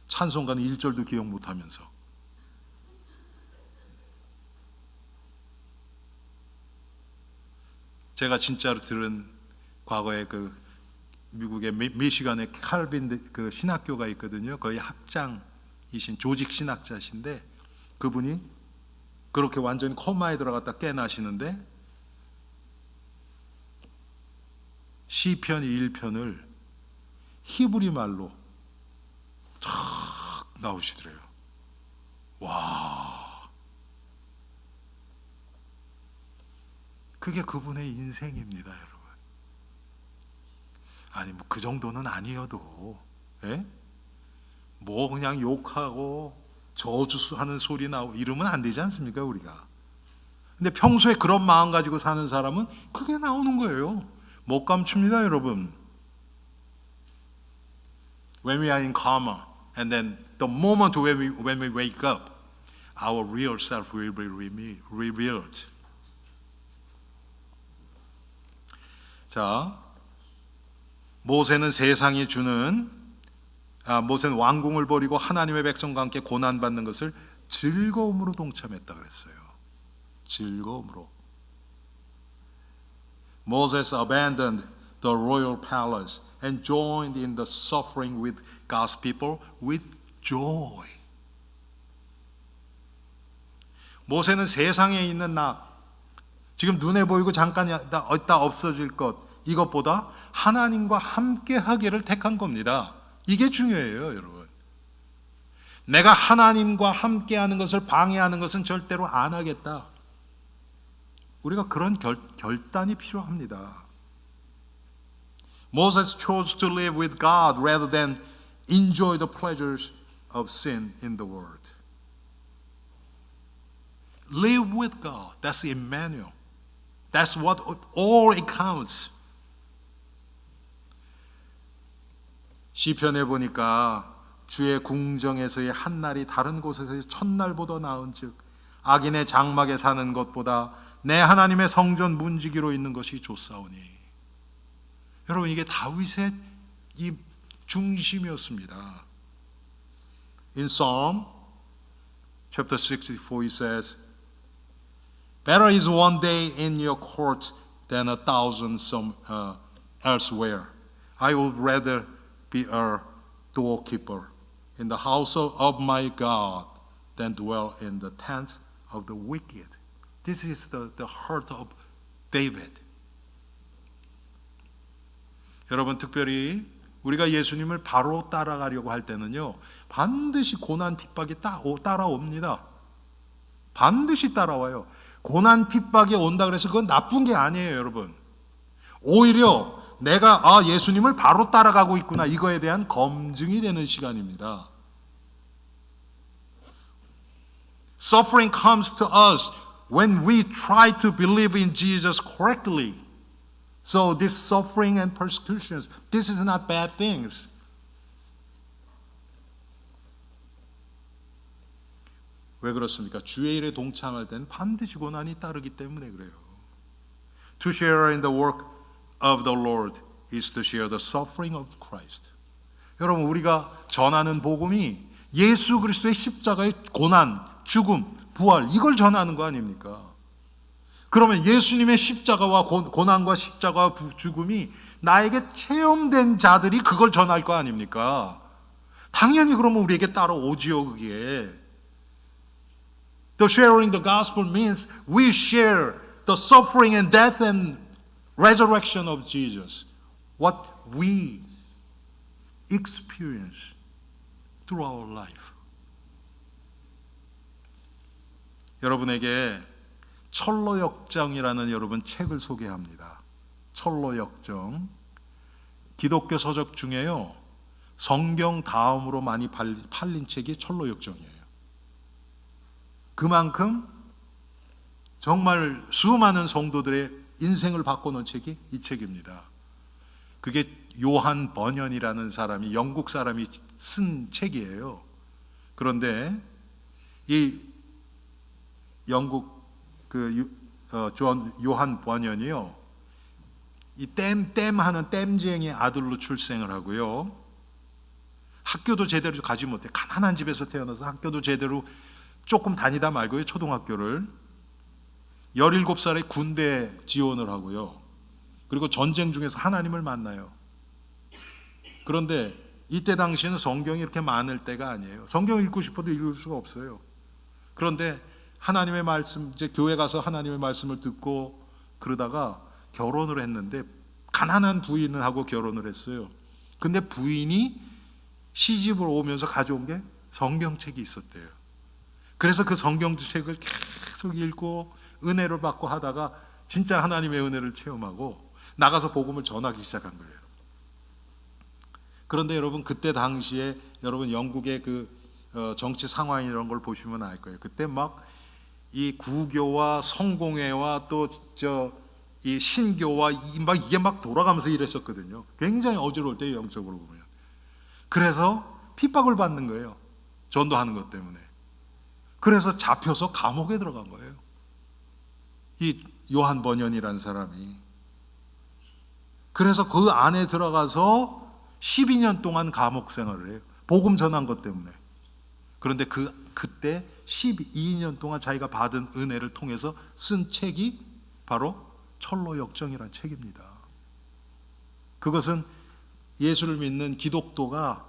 찬송가는 1절도 기억 못하면서. 제가 진짜로 들은 과거에 그 미국의 미시간에 칼빈 그 신학교가 있거든요. 거의 학장이신 조직 신학자신데 그분이 그렇게 완전히 코마에 들어갔다 깨나시는데 시편 1편을 히브리 말로 탁 나오시더래요. 와, 그게 그분의 인생입니다, 여러분. 아니 뭐 그 정도는 아니어도, 예? 뭐 그냥 욕하고 저주하는 소리 나오고 이러면 안 되지 않습니까, 우리가? 근데 평소에 그런 마음 가지고 사는 사람은 그게 나오는 거예요. 못 감춥니다, 여러분. When we are in coma, and then the moment when we wake up, our real self will be revealed. 자, 모세는 세상이 주는 모세는 왕궁을 버리고 하나님의 백성과 함께 고난받는 것을 즐거움으로 동참했다 그랬어요. 즐거움으로. Moses abandoned the royal palace and joined in the suffering with God's people with joy. 모세는 세상에 있는 지금 눈에 보이고 잠깐 있다 없어질 것 이것보다 하나님과 함께 하기를 택한 겁니다. 이게 중요해요, 여러분. 내가 하나님과 함께 하는 것을 방해하는 것은 절대로 안 하겠다. 우리가 그런 결단이 필요합니다. Moses chose to live with God rather than enjoy the pleasures of sin in the world. Live with God. That's Emmanuel. That's what all it counts. 시편에 보니까 주의 궁정에서의 한 날이 다른 곳에서의 첫날보다 나은즉 악인의 장막에 사는 것보다 내 하나님의 성전 문지기로 있는 것이 좋사오니. 여러분, 이게 다윗의 이 중심이었습니다. In Psalm chapter 64 it says, Better is one day in your court than 1,000 elsewhere. I would rather be a doorkeeper in the house of my God than dwell in the tents of the wicked. This is the heart of David. 여러분, 특별히 우리가 예수님을 바로 따라가려고 할 때는요, 반드시 고난 핍박이 따라옵니다. 반드시 따라와요. 고난 핍박이 온다 그래서 그건 나쁜 게 아니에요, 여러분. 오히려 내가 예수님을 바로 따라가고 있구나, 이거에 대한 검증이 되는 시간입니다. Suffering comes to us when we try to believe in Jesus correctly. So this suffering and persecutions, this is not bad things. 왜 그렇습니까? 주의 일에 동참할 때는 반드시 고난이 따르기 때문에 그래요. To share in the work of the Lord is to share the suffering of Christ. 여러분, 우리가 전하는 복음이 예수 그리스도의 십자가의 고난, 죽음, 부활, 이걸 전하는 거 아닙니까? 그러면 예수님의 십자가와 고난과 십자가와 죽음이 나에게 체험된 자들이 그걸 전할 거 아닙니까? 당연히 그러면 우리에게 따라오지요, 그게. The sharing the gospel means we share the suffering and death and resurrection of Jesus. What we experience through our life. 여러분에게 철로역정이라는 여러분 책을 소개합니다. 철로역정. 기독교 서적 중에요, 성경 다음으로 많이 팔린 책이 철로역정이에요. 그만큼 정말 수많은 성도들의 인생을 바꿔놓은 책이 이 책입니다. 그게 요한 버년이라는 사람이, 영국 사람이 쓴 책이에요. 그런데 이 영국 요한 버년이요, 이 땜하는 땜쟁이 아들로 출생을 하고요, 학교도 제대로 가지 못해, 가난한 집에서 태어나서 학교도 제대로 조금 다니다 말고요, 초등학교를. 17살에 군대 지원을 하고요, 그리고 전쟁 중에서 하나님을 만나요. 그런데 이때 당시에는 성경이 이렇게 많을 때가 아니에요. 성경 읽고 싶어도 읽을 수가 없어요. 그런데 하나님의 말씀, 이제 교회 가서 하나님의 말씀을 듣고 그러다가 결혼을 했는데 가난한 부인하고 결혼을 했어요. 근데 부인이 시집을 오면서 가져온 게 성경책이 있었대요. 그래서 그 성경책을 계속 읽고 은혜를 받고 하다가 진짜 하나님의 은혜를 체험하고 나가서 복음을 전하기 시작한 거예요. 그런데 여러분 그때 당시에 여러분 영국의 그 정치 상황 이런 걸 보시면 알 거예요. 그때 막 이 구교와 성공회와 또 이 신교와 이게 막 돌아가면서 이랬었거든요. 굉장히 어지러울 때 영적으로 보면. 그래서 핍박을 받는 거예요. 전도하는 것 때문에. 그래서 잡혀서 감옥에 들어간 거예요. 이 요한 번연이라는 사람이. 그래서 그 안에 들어가서 12년 동안 감옥 생활을 해요. 복음 전한 것 때문에. 그런데 그때 12년 동안 자기가 받은 은혜를 통해서 쓴 책이 바로 철로역정이라는 책입니다. 그것은 예수를 믿는 기독도가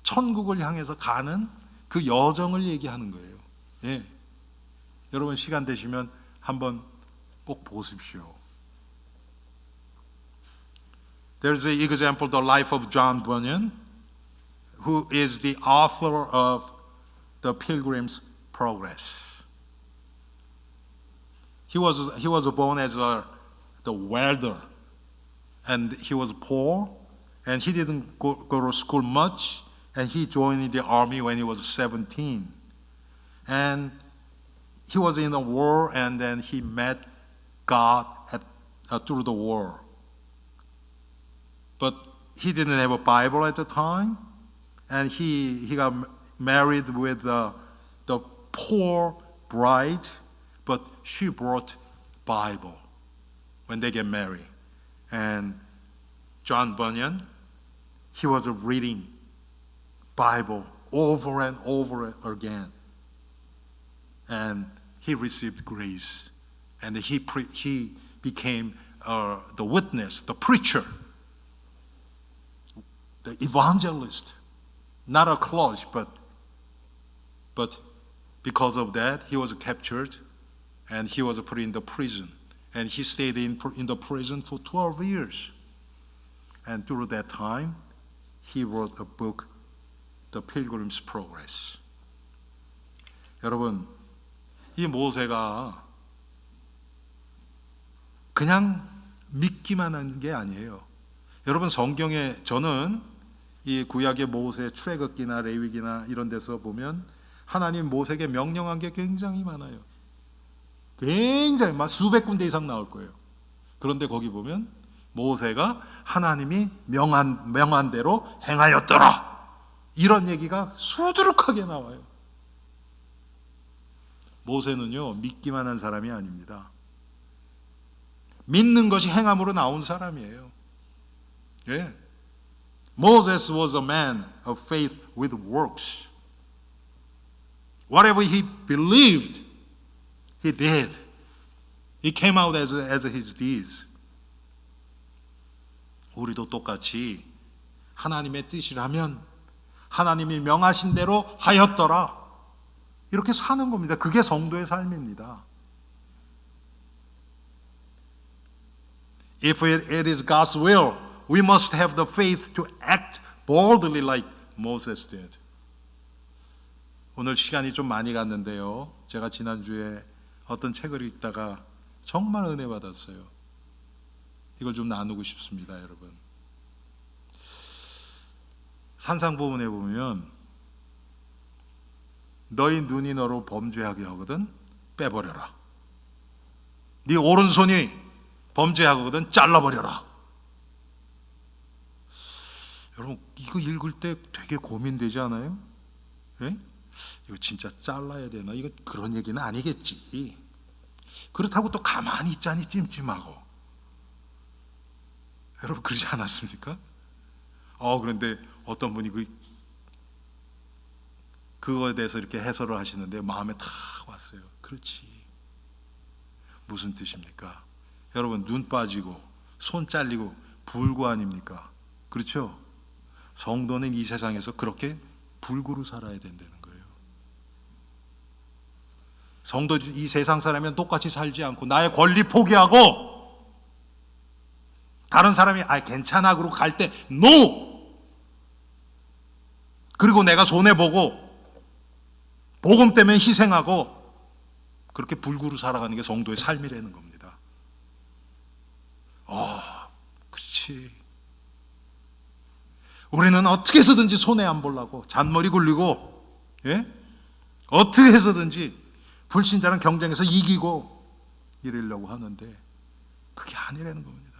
천국을 향해서 가는 그 여정을 얘기하는 거예요. 예. 여러분 시간 되시면 한번 꼭 보십시오. There's an example, the life of John Bunyan, who is the author of The Pilgrim's Progress. He was born as the welder, and he was poor, and he didn't go to school much, and he joined the army when he was 17. And he was in a war, and then he met God through the war. But he didn't have a Bible at the time, and he got married with the poor bride, but she brought Bible when they get married. And John Bunyan, he was reading Bible over and over again, and he received grace, and he became the witness, the preacher, the evangelist, not a clergy, but because of that, he was captured and he was put in the prison. And he stayed in the prison for 12 years. And through that time, he wrote a book, The Pilgrim's Progress. 여러분, 이 모세가 그냥 믿기만 한 게 아니에요. 여러분 성경에 저는 이 구약의 모세 출애굽기나 레위기나 이런 데서 보면 하나님 모세에게 명령한 게 굉장히 많아요. 굉장히 막 수백 군데 이상 나올 거예요. 그런데 거기 보면 모세가 하나님이 명한 대로 행하였더라. 이런 얘기가 수두룩하게 나와요. 모세는요 믿기만 한 사람이 아닙니다. 믿는 것이 행함으로 나온 사람이에요. 예. Moses was a man of faith with works. Whatever he believed, he did. It came out as his deeds. 우리도 똑같이 하나님의 뜻이라면 하나님이 명하신 대로 하였더라. 이렇게 사는 겁니다. 그게 성도의 삶입니다. If it is God's will, we must have the faith to act boldly like Moses did. 오늘 시간이 좀 많이 갔는데요. 제가 지난주에 어떤 책을 읽다가 정말 은혜 받았어요. 이걸 좀 나누고 싶습니다, 여러분. 산상보훈에 보면 너희 눈이 너로 범죄하게 하거든 빼버려라. 네 오른손이 범죄하거든 잘라버려라. 여러분 이거 읽을 때 되게 고민되지 않아요? 네? 이거 진짜 잘라야 되나? 이거 그런 얘기는 아니겠지. 그렇다고 또 가만히 있자니 찜찜하고. 여러분 그러지 않았습니까? 그런데 어떤 분이 그거에 대해서 이렇게 해설을 하시는데 마음에 탁 왔어요. 그렇지. 무슨 뜻입니까? 여러분 눈 빠지고 손 잘리고 불구 아닙니까? 그렇죠? 성도는 이 세상에서 그렇게 불구로 살아야 된다는 거예요. 성도 이 세상 사람이면 똑같이 살지 않고 나의 권리 포기하고 다른 사람이 괜찮아 그러고 갈 때 NO! 그리고 내가 손해보고 복음 때문에 희생하고 그렇게 불구로 살아가는 게 성도의 삶이라는 겁니다. 그렇지. 우리는 어떻게 해서든지 손해 안 보려고 잔머리 굴리고, 어떻게 해서든지 불신자는 경쟁에서 이기고 이러려고 하는데 그게 아니라는 겁니다.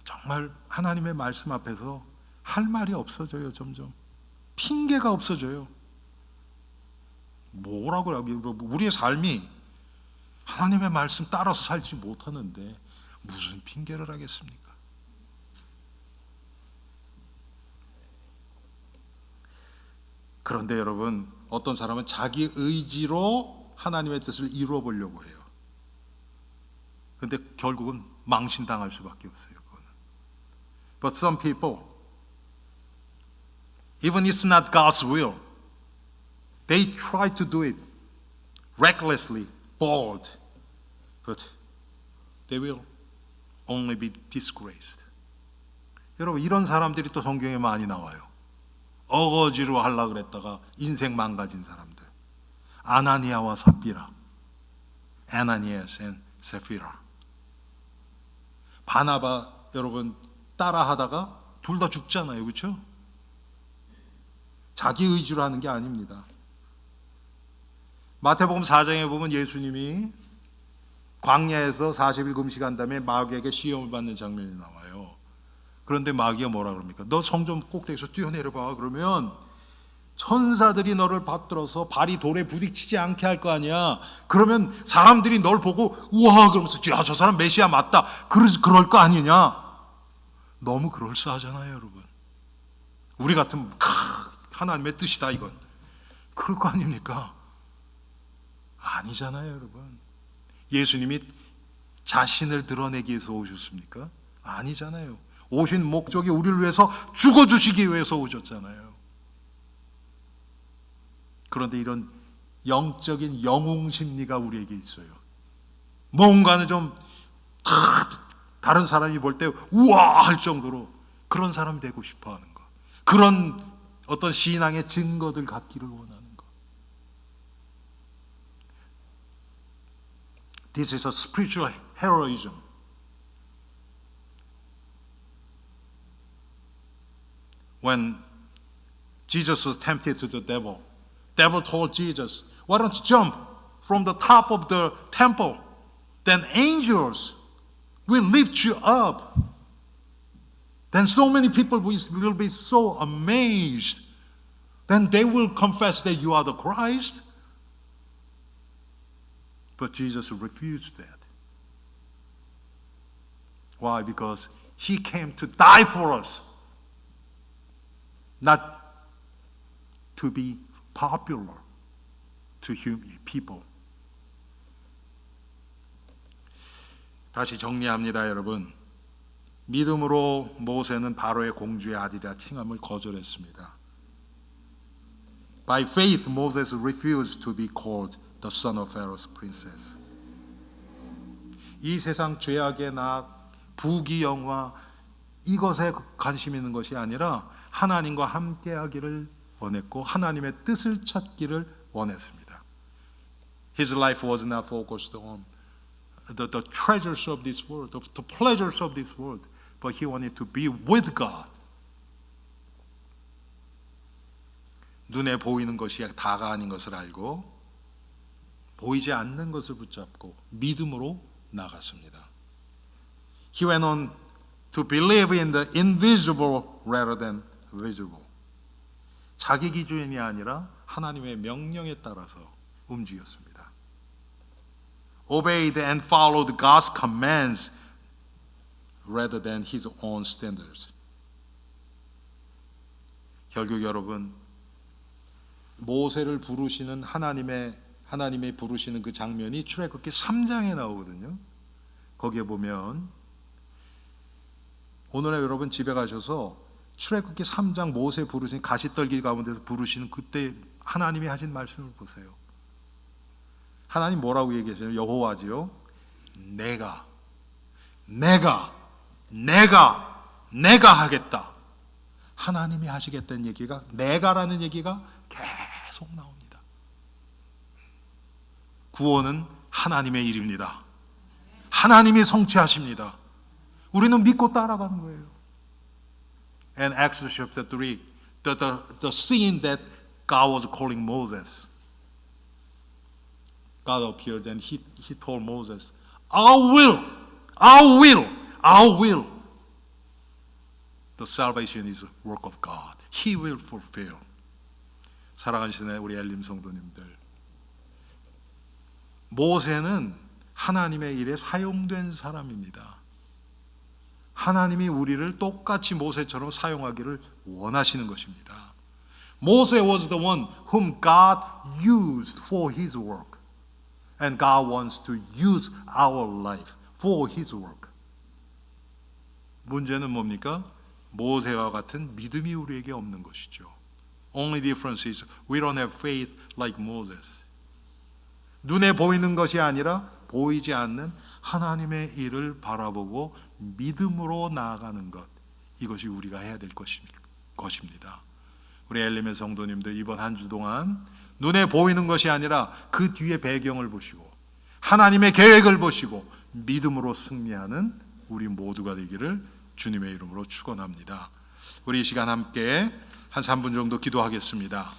정말 하나님의 말씀 앞에서 할 말이 없어져요. 점점 핑계가 없어져요. 뭐라고 우리의 삶이 하나님의 말씀 따라서 살지 못하는데 무슨 핑계를 하겠습니까? 그런데 여러분, 어떤 사람은 자기 의지로 하나님의 뜻을 이루어 보려고 해요. 그런데 결국은 망신당할 수밖에 없어요. 그거는. But some people, even it's not God's will, they try to do it recklessly, bold, but they will only be disgraced. 여러분, 이런 사람들이 또 성경에 많이 나와요. 어거지로 하려고 그랬다가 인생 망가진 사람들. 아나니아와 삽비라, Ananias and Sapphira. 바나바 여러분 따라하다가 둘 다 죽잖아요. 그렇죠? 자기 의지로 하는 게 아닙니다. 마태복음 4장에 보면 예수님이 광야에서 40일 금식한 다음에 마귀에게 시험을 받는 장면이 나와요. 그런데 마귀가 뭐라 그럽니까? 너 성전 꼭대기에서 뛰어내려봐. 그러면 천사들이 너를 받들어서 발이 돌에 부딪히지 않게 할 거 아니야. 그러면 사람들이 널 보고 우와 그러면서 야, 저 사람 메시아 맞다. 그럴 거 아니냐. 너무 그럴싸하잖아요, 여러분. 우리 같으면 하나님의 뜻이다 이건. 그럴 거 아닙니까? 아니잖아요, 여러분. 예수님이 자신을 드러내기 위해서 오셨습니까? 아니잖아요. 오신 목적이 우리를 위해서 죽어주시기 위해서 오셨잖아요. 그런데 이런 영적인 영웅 심리가 우리에게 있어요. 뭔가는 좀 다른 사람이 볼 때 우와 할 정도로 그런 사람이 되고 싶어 하는 것. 그런 어떤 신앙의 증거들 갖기를 원하는 것. This is a spiritual heroism. When Jesus was tempted to the devil told Jesus, why don't you jump from the top of the temple? Then angels will lift you up. Then so many people will be so amazed. Then they will confess that you are the Christ. But Jesus refused that. Why? Because He came to die for us. Not to be popular to people. 다시 정리합니다, 여러분. 믿음으로 모세는 바로의 공주의 아들이라 칭함을 거절했습니다. By faith, Moses refused to be called the son of Pharaoh's princess. 이 세상 죄악의 낙, 부귀영화 이것에 관심 있는 것이 아니라 하나님과 함께하기를 원했고 하나님의 뜻을 찾기를 원했습니다. His life was not focused on the treasures of this world, the pleasures of this world, but he wanted to be with God. 눈에 보이는 것이 다가 아닌 것을 알고 보이지 않는 것을 붙잡고 믿음으로 나갔습니다. He went on to believe in the invisible rather than visible. 자기 기준이 아니라 하나님의 명령에 따라서 움직였습니다. Obeyed and followed God's commands rather than his own standards. 결국 여러분 모세를 부르시는 하나님의 부르시는 그 장면이 출애굽기 3장에 나오거든요. 거기에 보면 오늘날 여러분 집에 가셔서 출애굽기 3장 모세 부르신 가시떨기 가운데서 부르시는 그때 하나님이 하신 말씀을 보세요. 하나님 뭐라고 얘기하세요? 여호와지요. 내가 하겠다. 하나님이 하시겠다는 얘기가, 내가라는 얘기가 계속 나옵니다. 구원은 하나님의 일입니다. 하나님이 성취하십니다. 우리는 믿고 따라가는 거예요. And Exodus chapter 3, the scene that God was calling Moses. God appeared and he told Moses, I will. The salvation is a work of God. He will fulfill. 사랑하시는 우리 엘림 성도님들, 모세는 하나님의 일에 사용된 사람입니다. 하나님이 우리를 똑같이 모세처럼 사용하기를 원하시는 것입니다. Moses was the one whom God used for his work. And God wants to use our life for his work. 문제는 뭡니까? 모세와 같은 믿음이 우리에게 없는 것이죠. Only difference is we don't have faith like Moses. 눈에 보이는 것이 아니라 보이지 않는 하나님의 일을 바라보고 믿음으로 나아가는 것, 이것이 우리가 해야 될 것입니다. 우리 엘림의 성도님들, 이번 한 주 동안 눈에 보이는 것이 아니라 그 뒤에 배경을 보시고 하나님의 계획을 보시고 믿음으로 승리하는 우리 모두가 되기를 주님의 이름으로 축원합니다. 우리 이 시간 함께 한 3분 정도 기도하겠습니다.